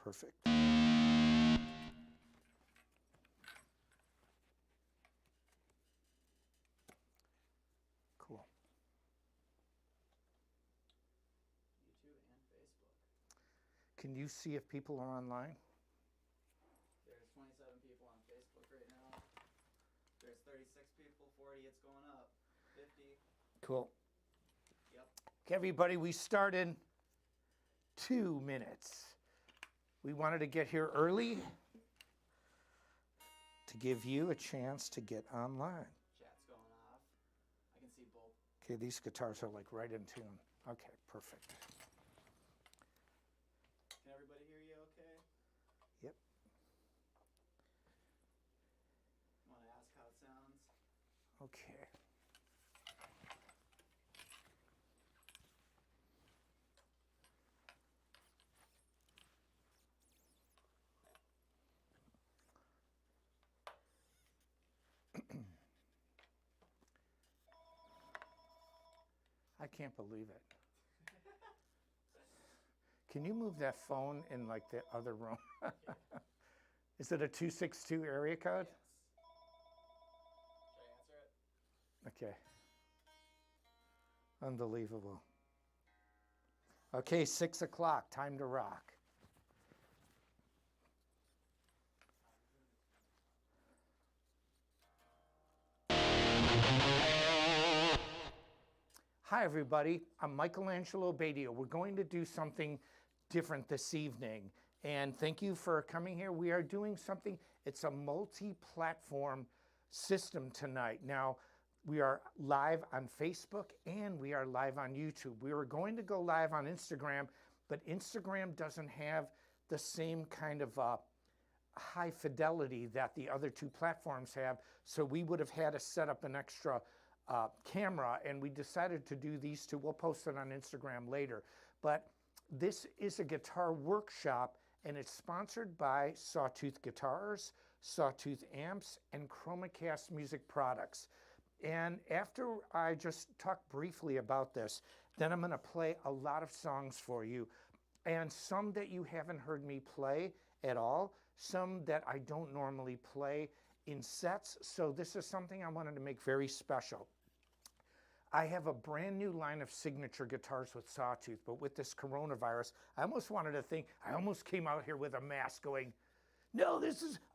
Perfect. Cool. YouTube and Facebook. Can you see if people are online? There's 27 people on Facebook right now. There's 36 people, 40, it's going up. 50. Cool. Yep. Okay, everybody, we start in 2 minutes. We wanted to get here early to give you a chance to get online. Chat's going off. I can see both. Okay, these guitars are like right in tune. Okay, perfect. Can everybody hear you okay? Yep. Want to ask how it sounds? Okay. I can't believe it. Can you move that phone in like the other room? Is it a 262 area code? Yes. Should I answer it? Okay. Unbelievable. Okay, 6 o'clock, time to rock. Hi, everybody. I'm Angelo Batio. We're going to do something different this evening. And thank you for coming here. We are doing something, it's a multi-platform system tonight. Now, we are live on Facebook and we are live on YouTube. We were going to go live on Instagram, but Instagram doesn't have the same kind of high fidelity that the other two platforms have. So we would have had to set up an extra camera, and we decided to do these two. We'll post it on Instagram later. But this is a guitar workshop, and it's sponsored by Sawtooth Guitars, Sawtooth Amps, and ChromaCast Music Products. And after I just talk briefly about this, then I'm going to play a lot of songs for you, and some that you haven't heard me play at all, some that I don't normally play in sets. So this is something I wanted to make very special. I have a brand new line of signature guitars with Sawtooth, but with this coronavirus, I almost wanted to think, I almost came out here with a mask going, no,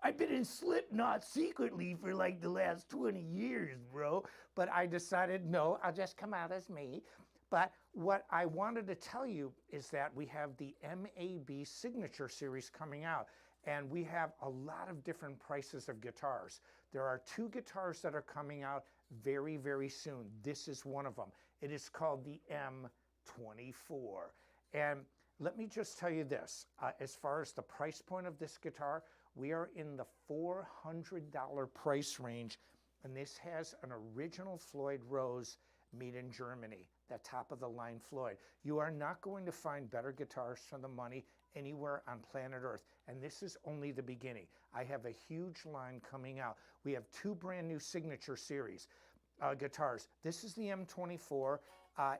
I've been in Slipknot secretly for like the last 20 years, bro. But I decided, no, I'll just come out as me. But what I wanted to tell you is that we have the MAB Signature Series coming out, and we have a lot of different prices of guitars. There are 2 guitars that are coming out very, very soon. This is one of them. It is called the M24. And let me just tell you this, as far as the price point of this guitar, we are in the $400 price range, and this has an original Floyd Rose made in Germany, the top of the line Floyd. You are not going to find better guitars for the money anywhere on planet Earth, and this is only the beginning. I have a huge line coming out. We have 2 brand new signature series guitars. This is the M24,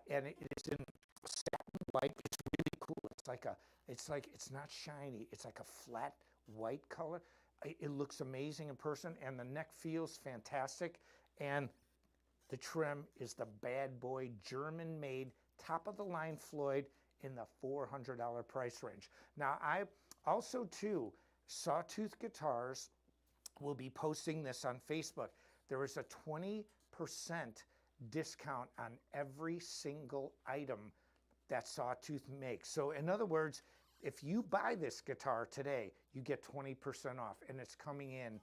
and it is in satin white. It's really cool. It's not shiny. It's like a flat white color. It looks amazing in person, and the neck feels fantastic. And the trim is the bad boy German-made, top-of-the-line Floyd in the $400 price range. Now, I also, too, Sawtooth Guitars will be posting this on Facebook. There is a 20% discount on every single item that Sawtooth makes. So, in other words, if you buy this guitar today, you get 20% off, and it's coming in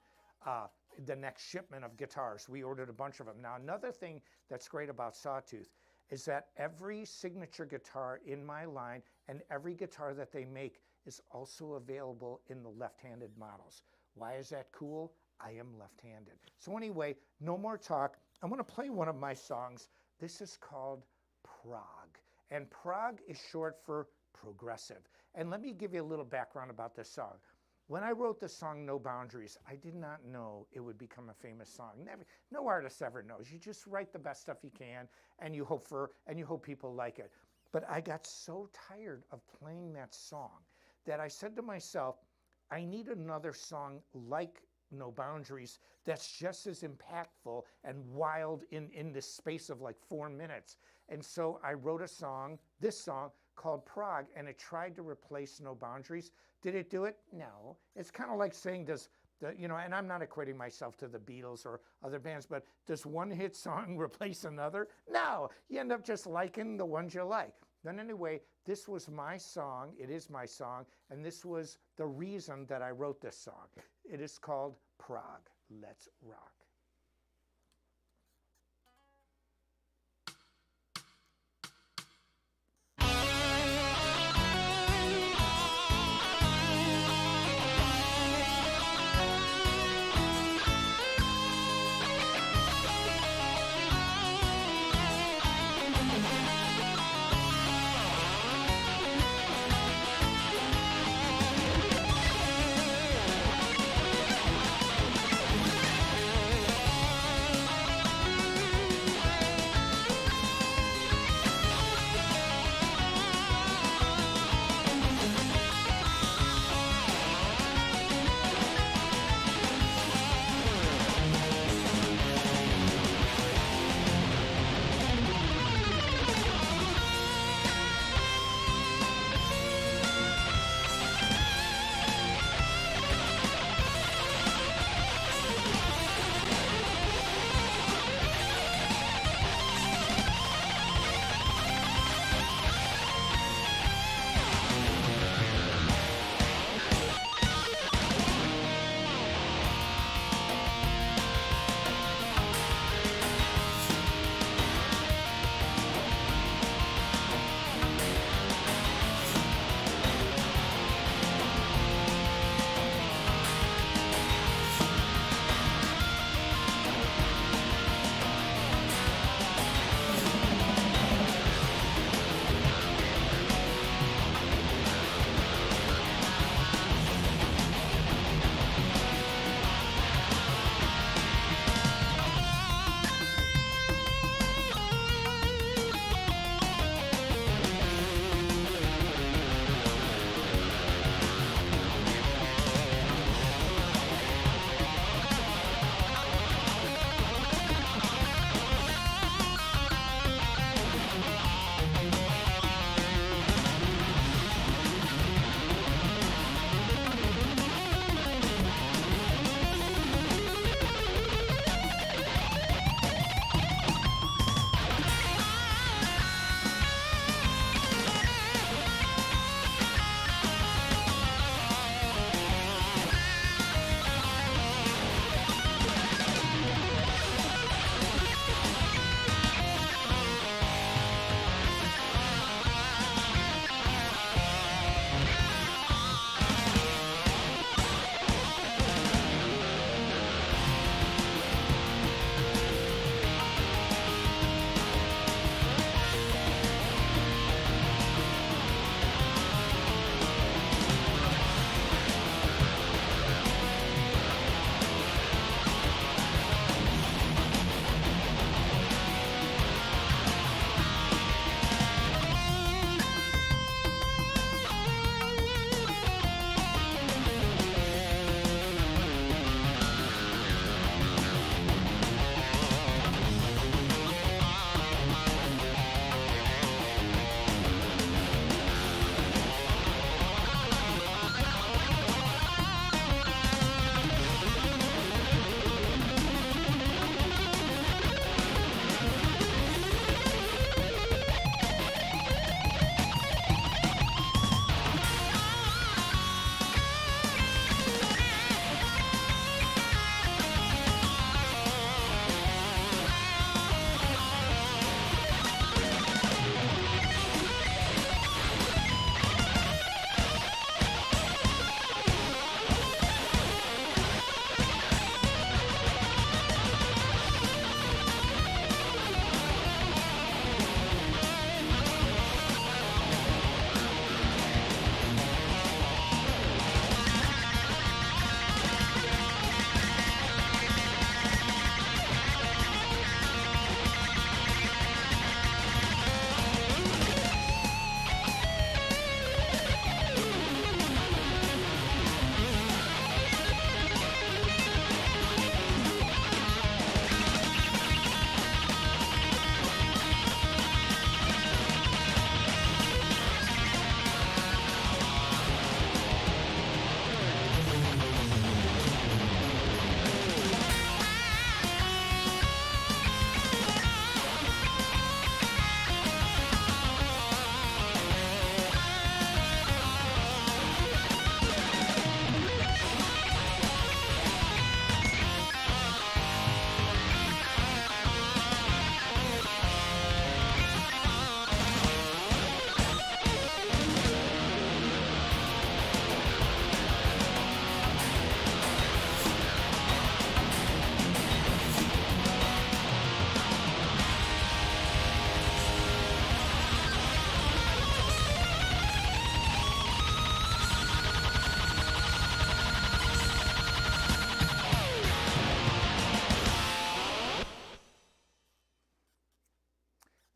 the next shipment of guitars. We ordered a bunch of them. Now, another thing that's great about Sawtooth is that every signature guitar in my line and every guitar that they make is also available in the left-handed models. Why is that cool? I am left-handed. So anyway, no more talk. I'm going to play one of my songs. This is called Prog, and Prog is short for progressive. And let me give you a little background about this song. When I wrote the song No Boundaries, I did not know it would become a famous song. No artist ever knows. You just write the best stuff you can, and you hope people like it. But I got so tired of playing that song that I said to myself, I need another song like No Boundaries that's just as impactful and wild in this space of like 4 minutes. And so I wrote a song, this song called Prague, and it tried to replace No Boundaries. Did it do it? No. It's kind of like saying, and I'm not equating myself to the Beatles or other bands, but does one hit song replace another? No. You end up just liking the ones you like. Then anyway, this was my song. It is my song. And this was the reason that I wrote this song. It is called Prague. Let's rock.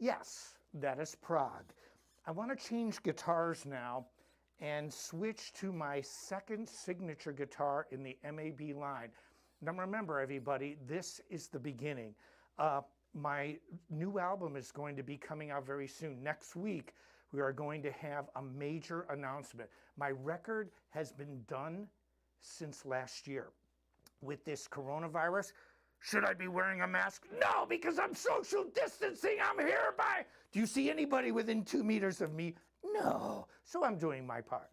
Yes, that is Prague. I want to change guitars now and switch to my second signature guitar in the MAB line. Now remember, everybody, this is the beginning. My new album is going to be coming out very soon. Next week, we are going to have a major announcement. My record has been done since last year. With this coronavirus, should I be wearing a mask? No, because I'm social distancing. I'm hereby. Do you see anybody within 2 meters of me? No. So I'm doing my part.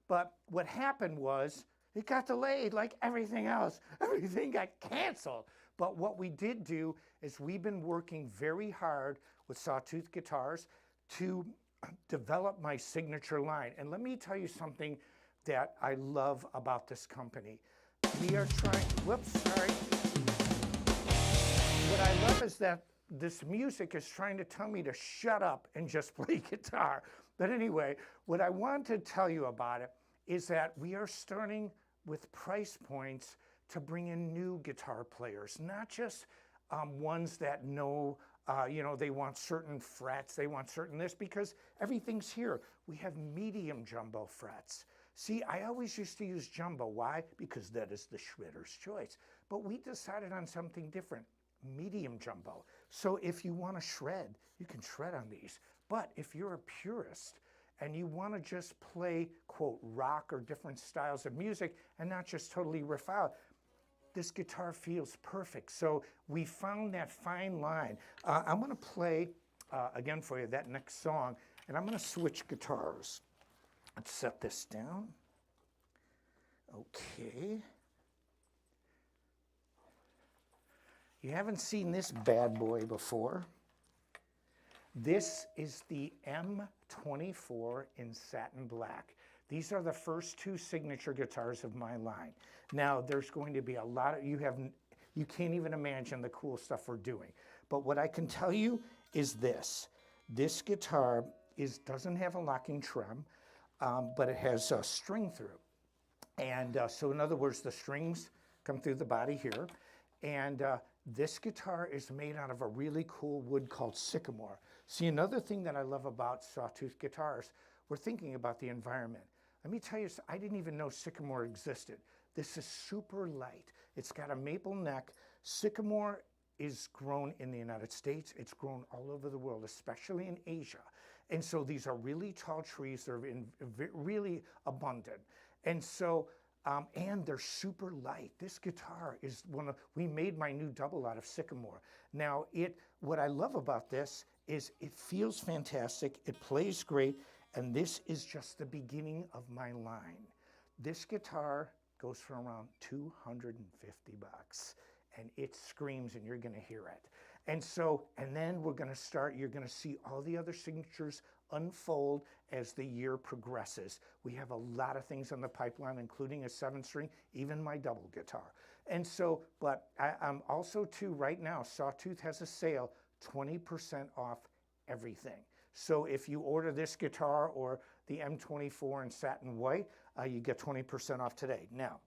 But what happened was it got delayed like everything else. Everything got canceled. But what we did do is we've been working very hard with Sawtooth Guitars to develop my signature line. And let me tell you something that I love about this company. We are trying, whoops, sorry. What I love is that this music is trying to tell me to shut up and just play guitar. But anyway, what I want to tell you about it is that we are starting with price points to bring in new guitar players, not just ones that know, they want certain frets, they want certain this, because everything's here. We have medium jumbo frets. See, I always used to use jumbo. Why? Because that is the shredder's choice. But we decided on something different, medium jumbo. So if you want to shred, you can shred on these. But if you're a purist and you want to just play, quote, rock or different styles of music and not just totally riff out, this guitar feels perfect. So we found that fine line. I'm going to play, again for you, that next song, and I'm going to switch guitars. Let's set this down. Okay. You haven't seen this bad boy before. This is the M24 in satin black. These are the first two signature guitars of my line. Now, there's going to be a lot of, you can't even imagine the cool stuff we're doing. But what I can tell you is this. This guitar doesn't have a locking trem, but it has a string through. And so in other words, the strings come through the body here. And this guitar is made out of a really cool wood called sycamore. See, another thing that I love about Sawtooth guitars, we're thinking about the environment. Let me tell you, I didn't even know sycamore existed. This is super light. It's got a maple neck. Sycamore is grown in the United States. It's grown all over the world, especially in Asia. And so these are really tall trees. They're really abundant. And so, and they're super light. This guitar is we made my new double out of sycamore. Now, what I love about this is it feels fantastic. It plays great. And this is just the beginning of my line. This guitar goes for around $250. And it screams, and you're going to hear it. And so, and then we're going to start, you're going to see all the other signatures unfold as the year progresses. We have a lot of things on the pipeline, including a 7-string, even my double guitar. And so, but I'm also too, right now, Sawtooth has a sale, 20% off everything. So if you order this guitar or the M24 in satin white, you get 20% off today. Now,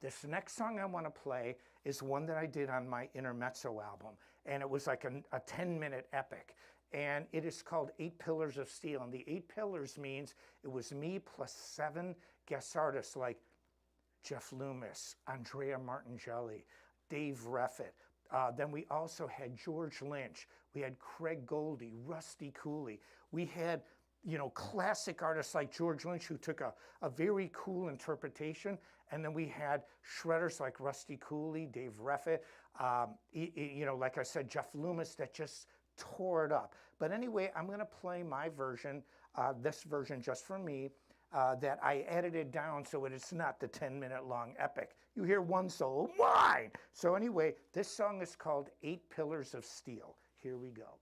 this next song I want to play is one that I did on my Intermezzo album, and it was like a 10-minute epic. And it is called 8 Pillars of Steel. And the 8 pillars means it was me plus 7 guest artists like Jeff Loomis, Andrea Martingeli, Dave Reffett. Then we also had George Lynch. We had Craig Goldie, Rusty Cooley. We had, classic artists like George Lynch who took a very cool interpretation. And then we had shredders like Rusty Cooley, Dave Reffett, like I said, Jeff Loomis that just tore it up. But anyway, I'm going to play my version, this version just for me, that I edited down so it's not the 10-minute long epic. You hear one solo, why? So anyway, this song is called 8 Pillars of Steel. Here we go.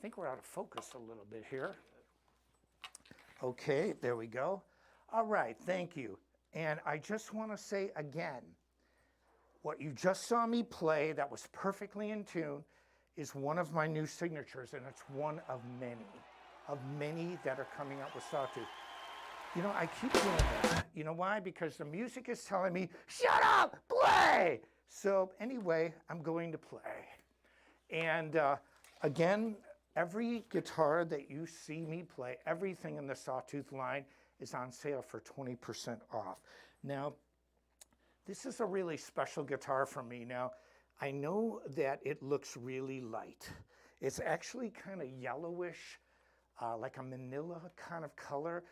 think we're out of focus a little bit here. Okay, there we go. All right, thank you. And I just want to say again, what you just saw me play that was perfectly in tune is one of my new signatures, and it's one of many that are coming up with Sawtooth. You know, I keep doing this. You know why? Because the music is telling me, shut up, play! So anyway, I'm going to play. And again, every guitar that you see me play, everything in the Sawtooth line is on sale for 20% off. Now, this is a really special guitar for me. Now, I know that it looks really light. It's actually kind of yellowish, like a manila kind of color,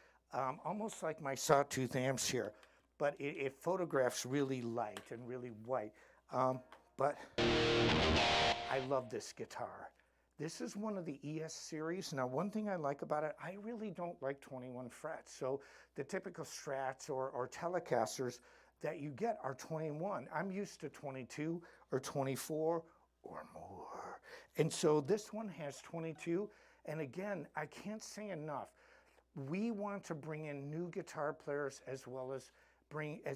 almost like my Sawtooth amps here. But it photographs really light and really white. But I love this guitar. This is one of the ES series. Now, one thing I like about it, I really don't like 21 frets. So the typical Strats or Telecasters that you get are 21. I'm used to 22 or 24 or more. And so this one has 22. And again, I can't say enough. We want to bring in new guitar players as well as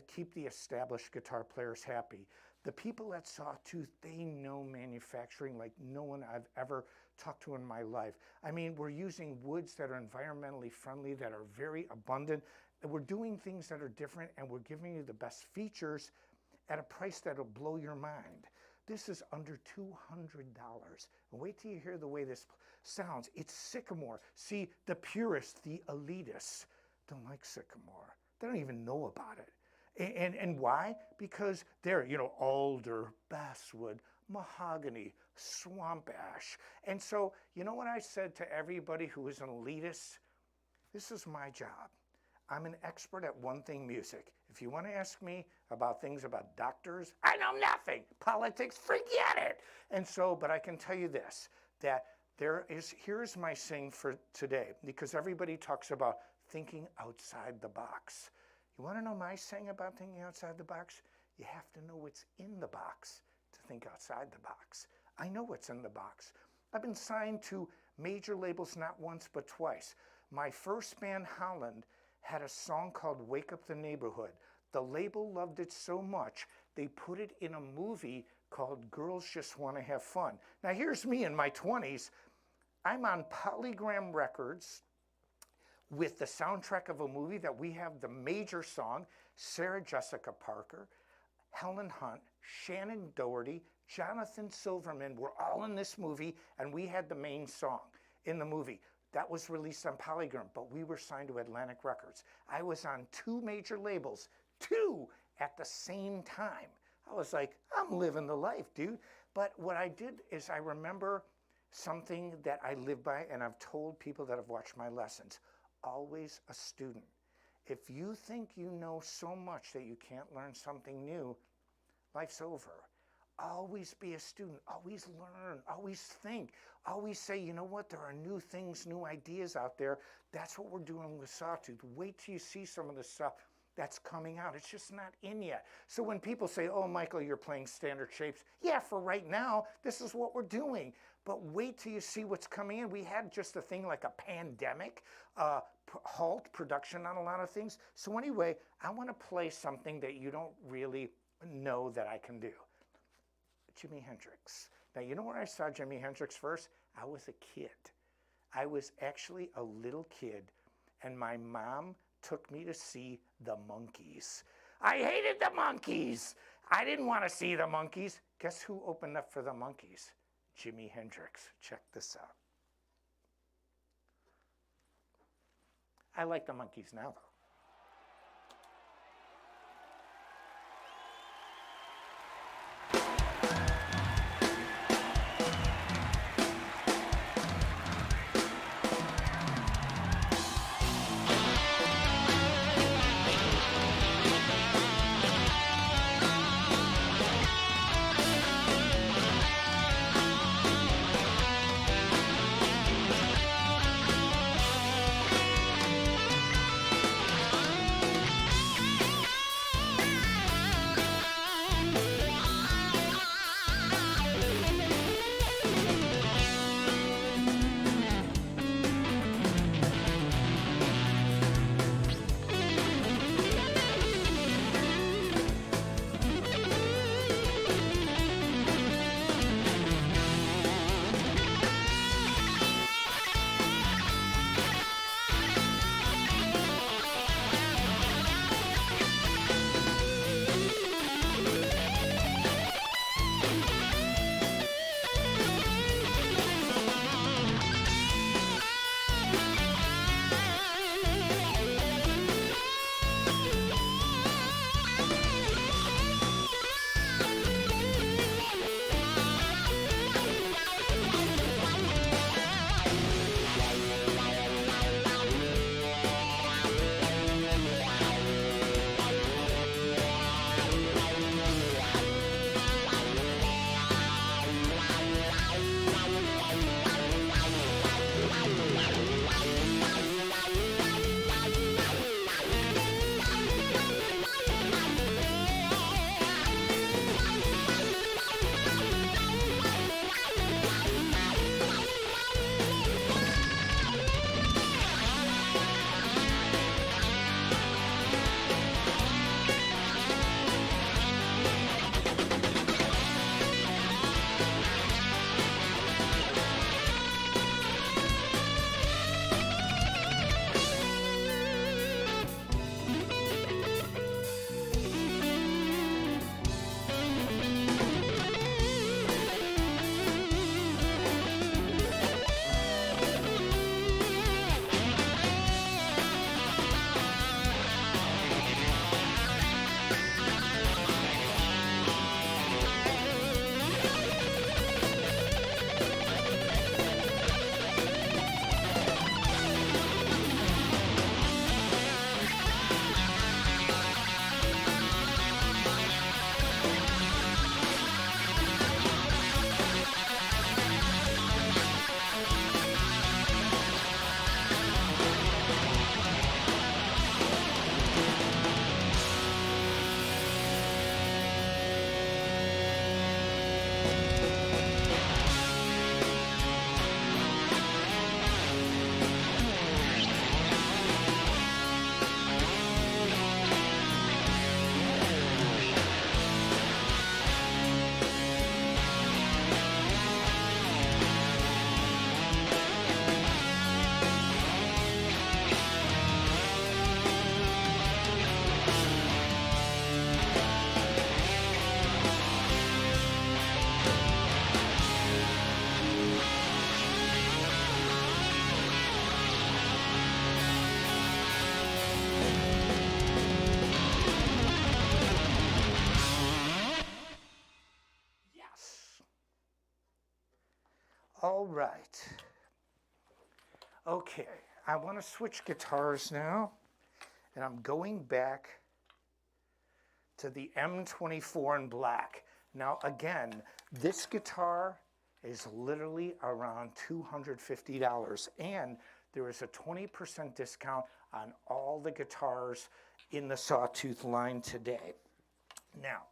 keep the established guitar players happy. The people at Sawtooth, they know manufacturing like no one I've ever talked to in my life. I mean, we're using woods that are environmentally friendly, that are very abundant. We're doing things that are different, and we're giving you the best features at a price that'll blow your mind. This is under $200. And wait till you hear the way this sounds. It's Sycamore. See, the purists, the elitists, don't like Sycamore. They don't even know about it. And why? Because they're, you know, alder, basswood, mahogany, swamp ash. And so, you know what I said to everybody who is an elitist? This is my job. I'm an expert at one thing, music. If you want to ask me about things about doctors, I know nothing. Politics, forget it. And so, but I can tell you this, that here's my saying for today, because everybody talks about thinking outside the box. You want to know my saying about thinking outside the box? You have to know what's in the box to think outside the box. I know what's in the box. I've been signed to major labels not once but twice. My first band, Holland, had a song called Wake Up the Neighborhood. The label loved it so much, they put it in a movie called Girls Just Want to Have Fun. Now here's me in my 20s. I'm on Polygram Records with the soundtrack of a movie that we have the major song, Sarah Jessica Parker, Helen Hunt, Shannon Doherty, Jonathan Silverman were all in this movie, and we had the main song in the movie. That was released on Polygram, but we were signed to Atlantic Records. I was on 2 major labels, 2 at the same time. I was like, I'm living the life, dude. But what I did is I remember something that I live by, and I've told people that have watched my lessons. Always a student. If you think you know so much that you can't learn something new, life's over. Always be a student, always learn, always think, always say, you know what, there are new things, new ideas out there. That's what we're doing with Sawtooth. Wait till you see some of the stuff that's coming out. It's just not in yet. So when people say, oh, Michael, you're playing standard shapes. Yeah, for right now, this is what we're doing. But wait till you see what's coming in. We had just a thing like a pandemic, halt production on a lot of things. So anyway, I want to play something that you don't really know that I can do. Jimi Hendrix. Now, you know where I saw Jimi Hendrix first? I was a kid. I was actually a little kid, and my mom took me to see the Monkees. I hated the Monkees. I didn't want to see the Monkees. Guess who opened up for the Monkees? Jimi Hendrix. Check this out. I like the Monkees now, though. All right. Okay, I want to switch guitars now, and I'm going back to the M24 in black. Now again, this guitar is literally around $250, and there is a 20% discount on all the guitars in the Sawtooth line today. Now,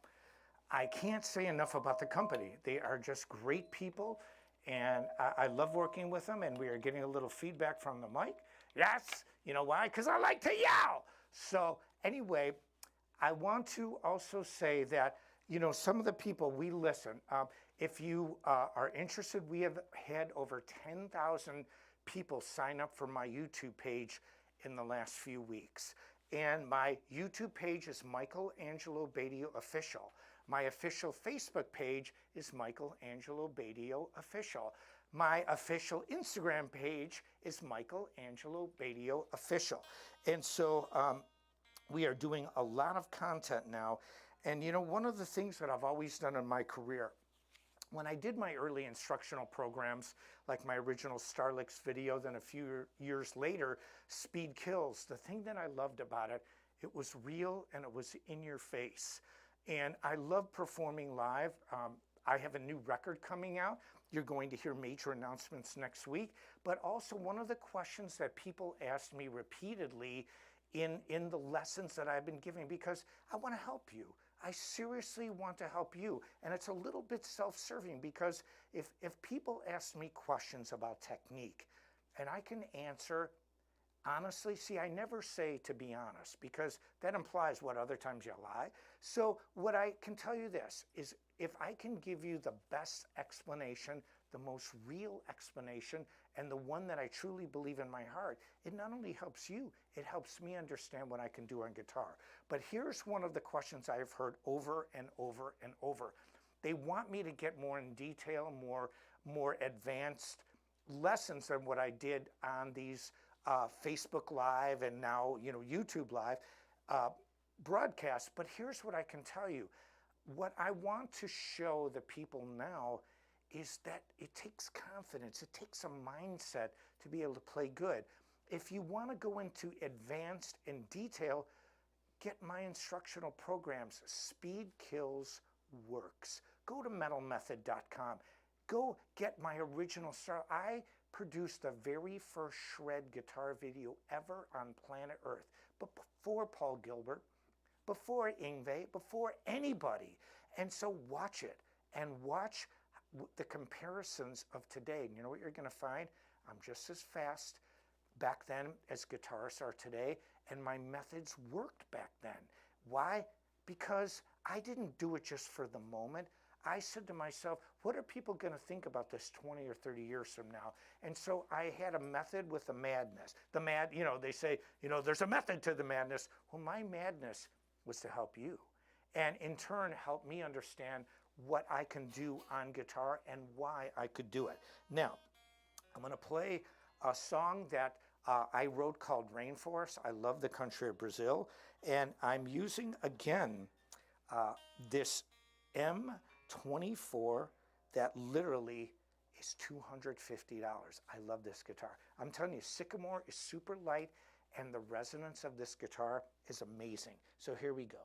I can't say enough about the company. They are just great people, and I love working with them, and we are getting a little feedback from the mic. Yes, you know why? Because I like to yell. So anyway, I want to also say that, you know, some of the people we listen, if you are interested, we have had over 10,000 people sign up for my YouTube page in the last few weeks. And my YouTube page is Angelo Batio Official. My official Facebook page is Angelo Batio Official. My official Instagram page is Angelo Batio Official. And so we are doing a lot of content now. And you know, one of the things that I've always done in my career, when I did my early instructional programs, like my original Starlix video, then a few years later, Speed Kills, the thing that I loved about it, it was real and it was in your face. And I love performing live. I have a new record coming out. You're going to hear major announcements next week. But also one of the questions that people asked me repeatedly in the lessons that I've been giving, because I want to help you. I seriously want to help you. And it's a little bit self-serving, because if people ask me questions about technique and I can answer honestly, see, I never say to be honest, because that implies what other times you lie. So what I can tell you this is, if I can give you the best explanation, the most real explanation, and the one that I truly believe in my heart, it not only helps you, it helps me understand what I can do on guitar. But here's one of the questions I've heard over and over and over. They want me to get more in detail, more advanced lessons than what I did on these Facebook Live and now, you know, YouTube Live broadcasts. But here's what I can tell you. What I want to show the people now is that it takes confidence. It takes a mindset to be able to play good. If you want to go into advanced and detail, get my instructional programs. Speed Kills works. Go to metalmethod.com. Go get my original style. I produced the very first shred guitar video ever on planet Earth, but before Paul Gilbert, before Yngwie, before anybody. And so watch it and watch the comparisons of today. And you know what you're going to find? I'm just as fast back then as guitarists are today, and my methods worked back then. Why? Because I didn't do it just for the moment. I said to myself, what are people going to think about this 20 or 30 years from now? And so I had a method with the madness. You know, they say, you know, there's a method to the madness. Well, my madness was to help you, and in turn help me understand what I can do on guitar and why I could do it. Now, I'm going to play a song that I wrote called Rainforest. I love the country of Brazil, and I'm using, again, this M24 that literally is $250. I love this guitar. I'm telling you, Sycamore is super light, and the resonance of this guitar is amazing. So here we go.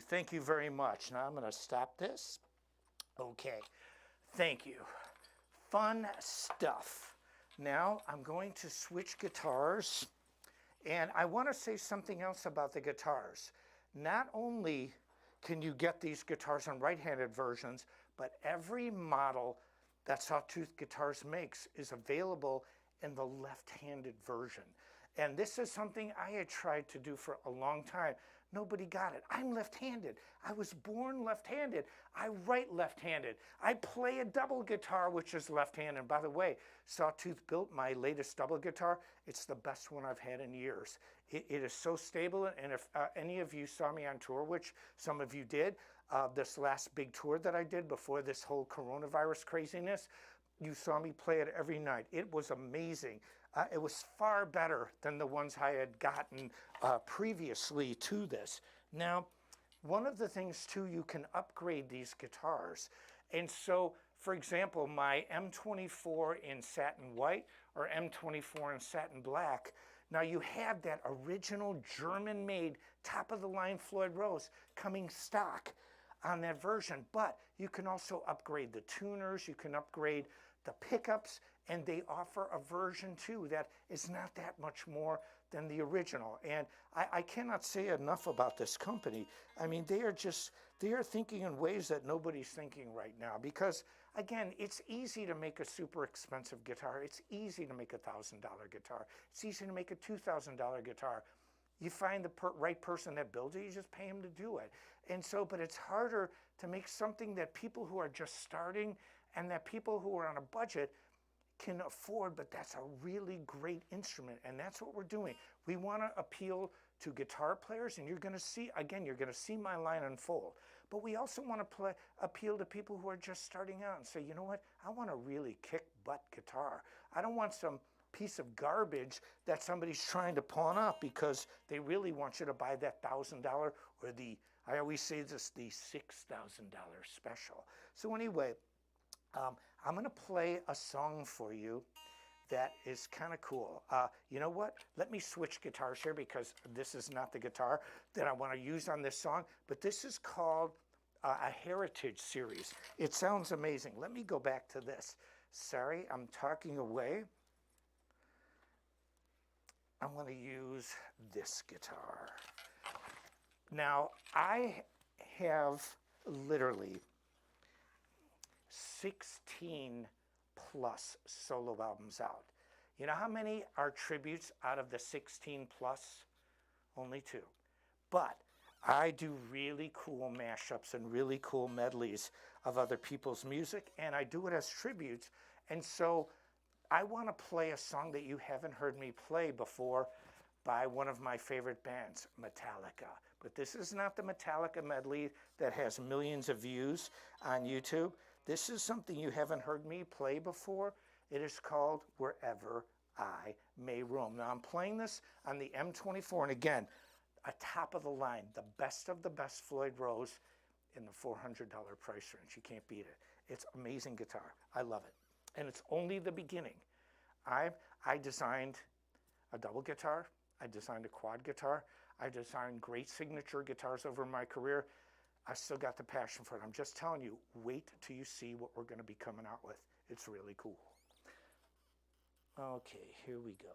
Thank you very much. Now I'm going to stop this. Okay, thank you. Fun stuff. Now I'm going to switch guitars, and I want to say something else about the guitars. Not only can you get these guitars on right-handed versions, but every model that Sawtooth Guitars makes is available in the left-handed version. And this is something I had tried to do for a long time. Nobody got it. I'm left-handed. I was born left-handed. I write left-handed. I play a double guitar, which is left-handed. And by the way, Sawtooth built my latest double guitar. It's the best one I've had in years. It is so stable, and if any of you saw me on tour, which some of you did, this last big tour that I did before this whole coronavirus craziness, you saw me play it every night. It was amazing. It was far better than the ones I had gotten previously to this. Now, one of the things too, you can upgrade these guitars. And so, for example, my M24 in satin white or M24 in satin black, now you have that original German-made top-of-the-line Floyd Rose coming stock on that version, but you can also upgrade the tuners, you can upgrade the pickups, and they offer a version too that is not that much more than the original. And I cannot say enough about this company. I mean, they are thinking in ways that nobody's thinking right now, because again, it's easy to make a super expensive guitar. It's easy to make a $1,000 guitar. It's easy to make a $2,000 guitar. You find the right person that builds it, you just pay them to do it. And so, but it's harder to make something that people who are just starting and that people who are on a budget can afford, but that's a really great instrument, and that's what we're doing. We want to appeal to guitar players, and you're going to see, again, you're going to see my line unfold. But we also want to appeal to people who are just starting out and say, you know what, I want a really kick butt guitar. I don't want some piece of garbage that somebody's trying to pawn off because they really want you to buy that $1,000 or the, I always say this, the $6,000 special. So anyway, I'm going to play a song for you that is kind of cool. You know what? Let me switch guitars here because this is not the guitar that I want to use on this song, but this is called a Heritage series. It sounds amazing. Let me go back to this. Sorry, I'm talking away. I'm going to use this guitar. Now, I have literally 16 plus solo albums out. You know how many are tributes out of the 16 plus? Only 2. But I do really cool mashups and really cool medleys of other people's music, and I do it as tributes. And so I want to play a song that you haven't heard me play before by one of my favorite bands, Metallica. But this is not the Metallica medley that has millions of views on YouTube. This is something you haven't heard me play before. It is called Wherever I May Roam. Now I'm playing this on the M24, and again, a top of the line, the best of the best Floyd Rose in the $400 price range. You can't beat it. It's amazing guitar. I love it. And it's only the beginning. I designed a double guitar. I designed a quad guitar. I designed great signature guitars over my career. I still got the passion for it. I'm just telling you, wait till you see what we're going to be coming out with. It's really cool. Okay, here we go.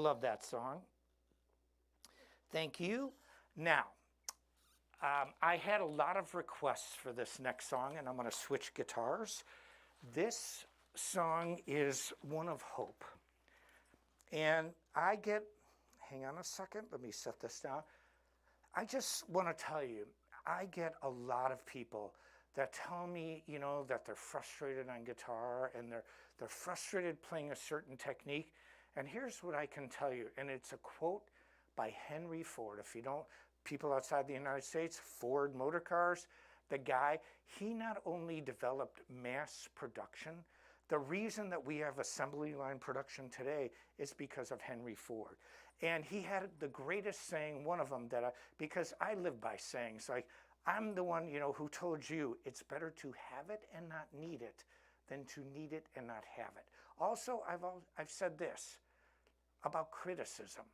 love that song. Thank you. Now, I had a lot of requests for this next song, and I'm going to switch guitars. This song is one of hope. And I get, hang on a second, let me set this down. I just want to tell you, I get a lot of people that tell me, you know, that they're frustrated on guitar and they're frustrated playing a certain technique. And here's what I can tell you, and it's a quote by Henry Ford. If you don't, people outside the United States, Ford Motor Cars, the guy, he not only developed mass production, the reason that we have assembly line production today is because of Henry Ford. And he had the greatest saying, one of them that because I live by sayings, like, I'm the one, you know, who told you it's better to have it and not need it than to need it and not have it. Also, I've said this about criticism.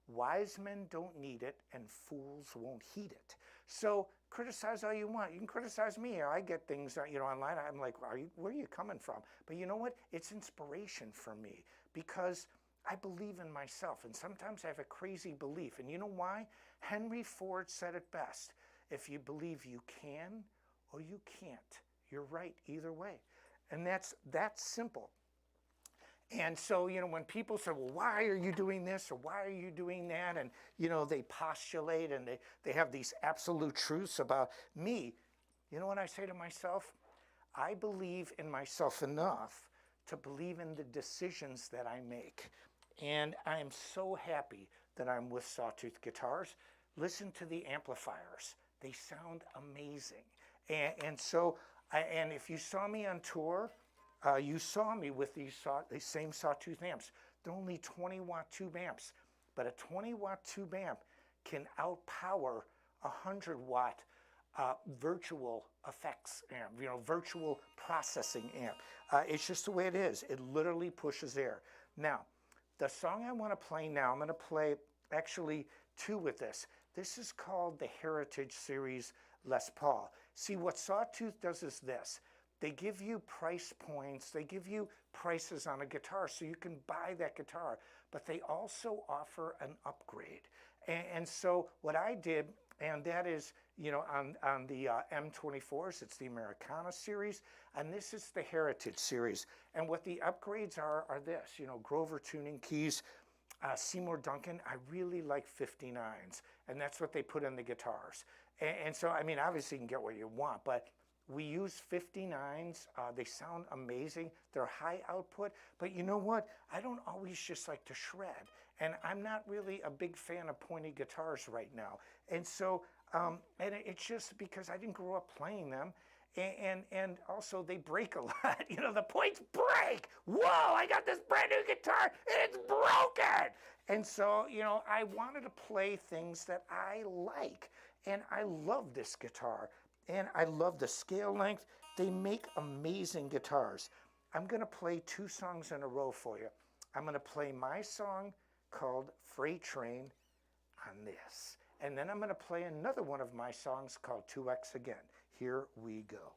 Wise men don't need it and fools won't heed it. So criticize all you want. You can criticize me. I get things, you know, online. I'm like, where are you coming from? But you know what? It's inspiration for me because I believe in myself. And sometimes I have a crazy belief. And you know why? Henry Ford said it best. If you believe you can or you can't, you're right either way. And that's simple. And so, you know, when people say, well, why are you doing this or why are you doing that? And, you know, they postulate and they have these absolute truths about me. You know what I say to myself? I believe in myself enough to believe in the decisions that I make. And I am so happy that I'm with Sawtooth Guitars. Listen to the amplifiers. They sound amazing. And so, and if you saw me on tour, you saw me with these same Sawtooth amps. They're only 20-watt tube amps, but a 20-watt tube amp can outpower a 100-watt virtual effects amp, you know, virtual processing amp. It's just the way it is. It literally pushes air. Now, the song I want to play now, I'm going to play actually two with this. This is called the Heritage Series Les Paul. See, what Sawtooth does is this. They give you price points, they give you prices on a guitar so you can buy that guitar, but they also offer an upgrade. And so what I did, and that is, you know, on the M24s, it's the Americana series, and this is the Heritage series. And what the upgrades are this, you know, Grover tuning keys, Seymour Duncan, I really like 59s, and that's what they put in the guitars. And so, I mean, obviously you can get what you want, but we use 59s. They sound amazing. They're high output, but you know what? I don't always just like to shred, and I'm not really a big fan of pointy guitars right now. And so, and it's just because I didn't grow up playing them, and also they break a lot. You know, the points break. Whoa, I got this brand new guitar and it's broken. And so, you know, I wanted to play things that I like, and I love this guitar. And I love the scale length. They make amazing guitars. I'm going to play two songs in a row for you. I'm going to play my song called Freight Train on this. And then I'm going to play another one of my songs called 2X again. Here we go.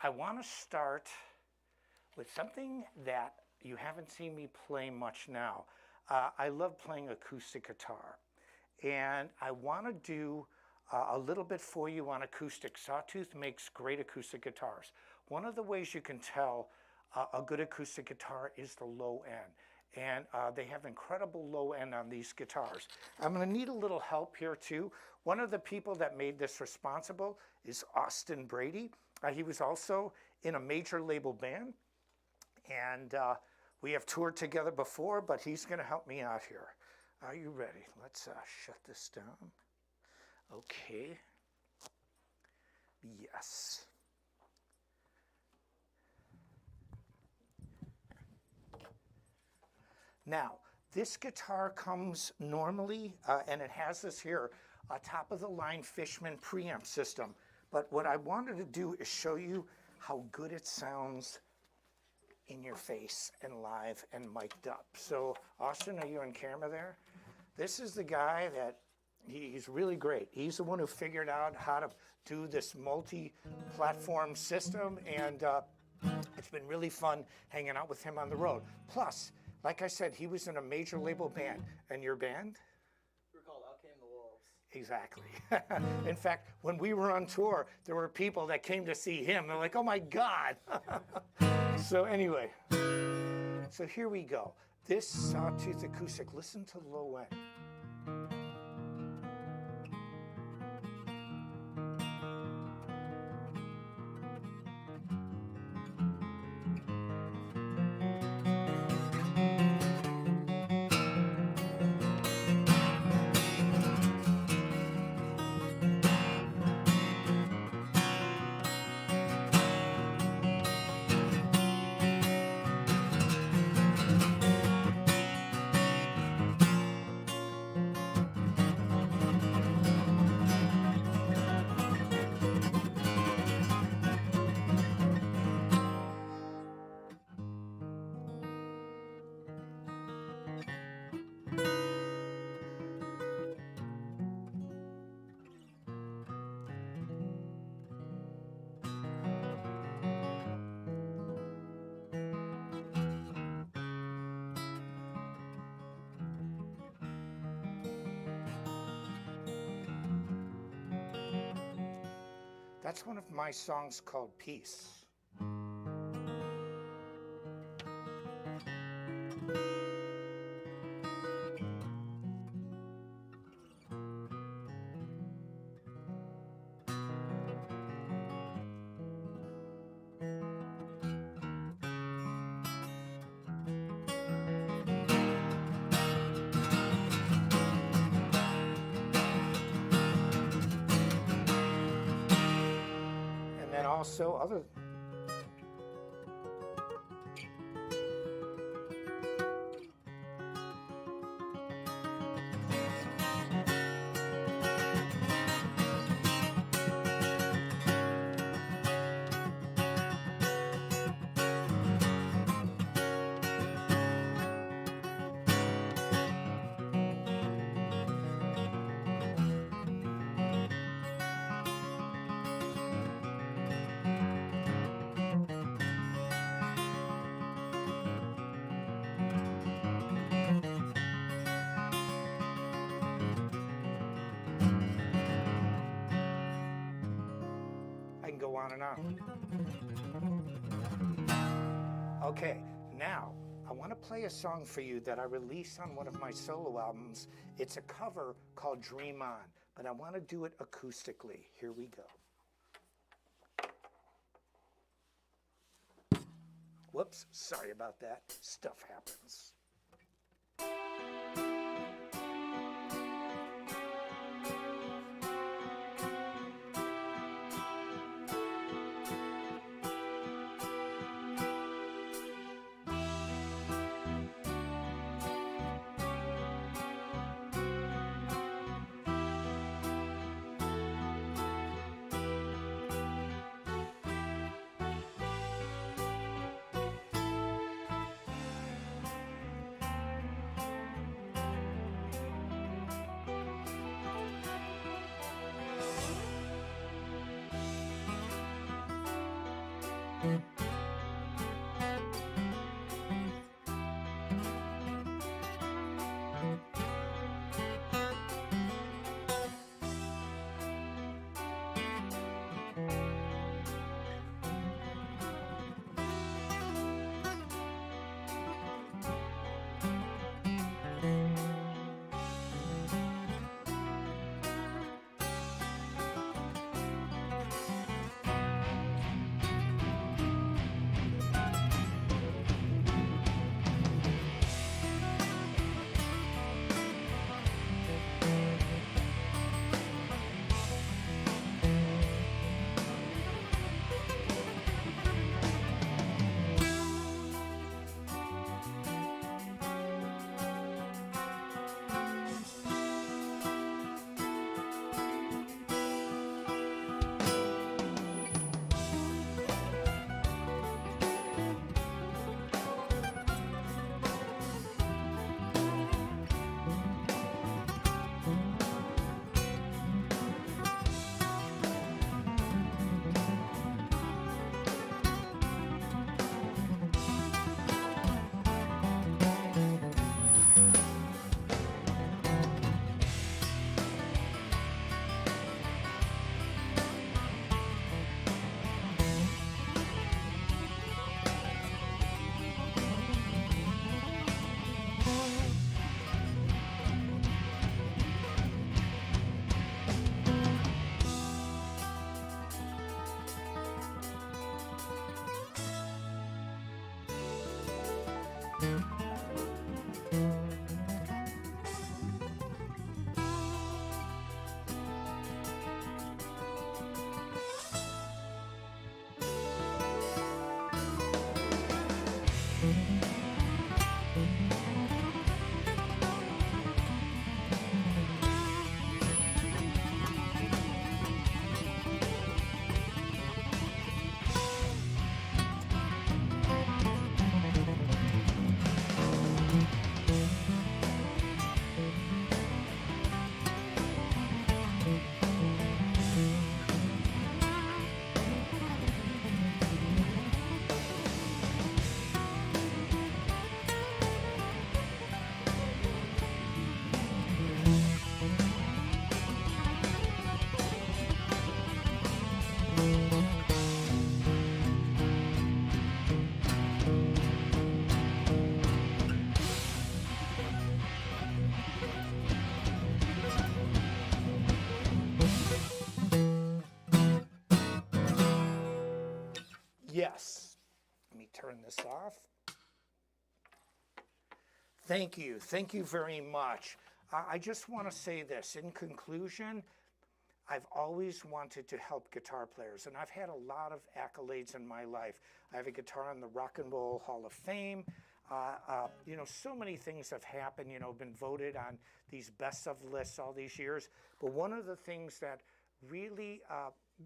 I want to start with something that you haven't seen me play much now. I love playing acoustic guitar, and I want to do a little bit for you on acoustic. Sawtooth makes great acoustic guitars. One of the ways you can tell a good acoustic guitar is the low end, and they have incredible low end on these guitars. I'm going to need a little help here too. One of the people that made this responsible is Austin Brady. He was also in a major label band, and we have toured together before, but he's going to help me out here. Are you ready? Let's shut this down. Okay. Yes. Now, this guitar comes normally, and it has this here, a top-of-the-line Fishman preamp system. But what I wanted to do is show you how good it sounds in your face and live and mic'd up. So, Austin, are you on camera there? This is the guy that, he's really great. He's the one who figured out how to do this multi-platform system, and it's been really fun hanging out with him on the road. Plus, like I said, he was in a major label band. And your band? We're called Out Came the Wolves. Exactly. In fact, when we were on tour, there were people that came to see him. They're like, oh my God. So anyway, so here we go. This Sawtooth acoustic, listen to the low end. That's one of my songs called Peace. Also other go on and on. Okay, now I want to play a song for you that I released on one of my solo albums. It's a cover called Dream On, but I want to do it acoustically. Here we go. Whoops, sorry about that. Stuff happens. Yes. Let me turn this off. Thank you. Thank you very much. I just want to say this. In conclusion, I've always wanted to help guitar players, and I've had a lot of accolades in my life. I have a guitar in the Rock and Roll Hall of Fame. You know, so many things have happened, you know, been voted on these best of lists all these years. But one of the things that really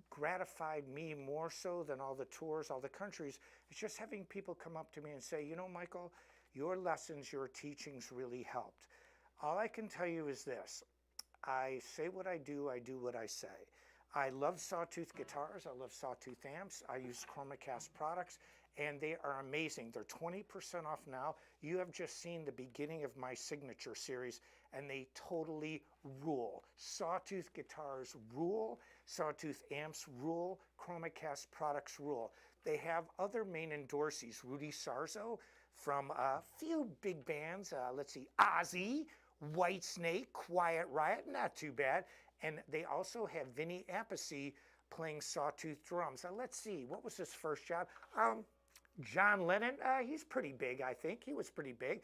gratified me more so than all the tours, all the countries, is just having people come up to me and say, you know, Michael, your lessons, your teachings really helped. All I can tell you is this. I say what I do what I say. I love Sawtooth guitars, I love Sawtooth amps, I use ChromaCast products, and they are amazing. They're 20% off now. You have just seen the beginning of my signature series, and they totally rule. Sawtooth guitars rule, Sawtooth amps rule, ChromaCast products rule. They have other main endorsees, Rudy Sarzo from a few big bands, let's see, Ozzy, Whitesnake, Quiet Riot, not too bad. And they also have Vinny Appice playing Sawtooth drums. Now let's see, what was his first job? John Lennon, he's pretty big, I think. He was pretty big.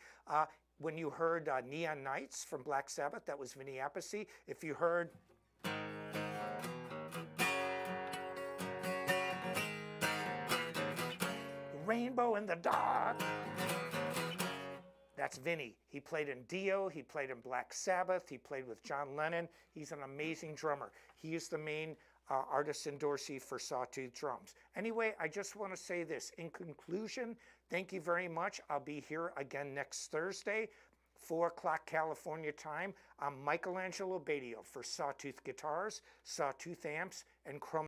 When you heard Neon Nights from Black Sabbath, that was Vinny Appice. If you heard Rainbow in the Dark, that's Vinny. He played in Dio, he played in Black Sabbath, he played with John Lennon. He's an amazing drummer. He is the main artist endorsee for Sawtooth drums. Anyway, I just want to say this. In conclusion, thank you very much. I'll be here again next Thursday, 4 o'clock California time. I'm Angelo Batio for Sawtooth Guitars, Sawtooth Amps, and Chroma.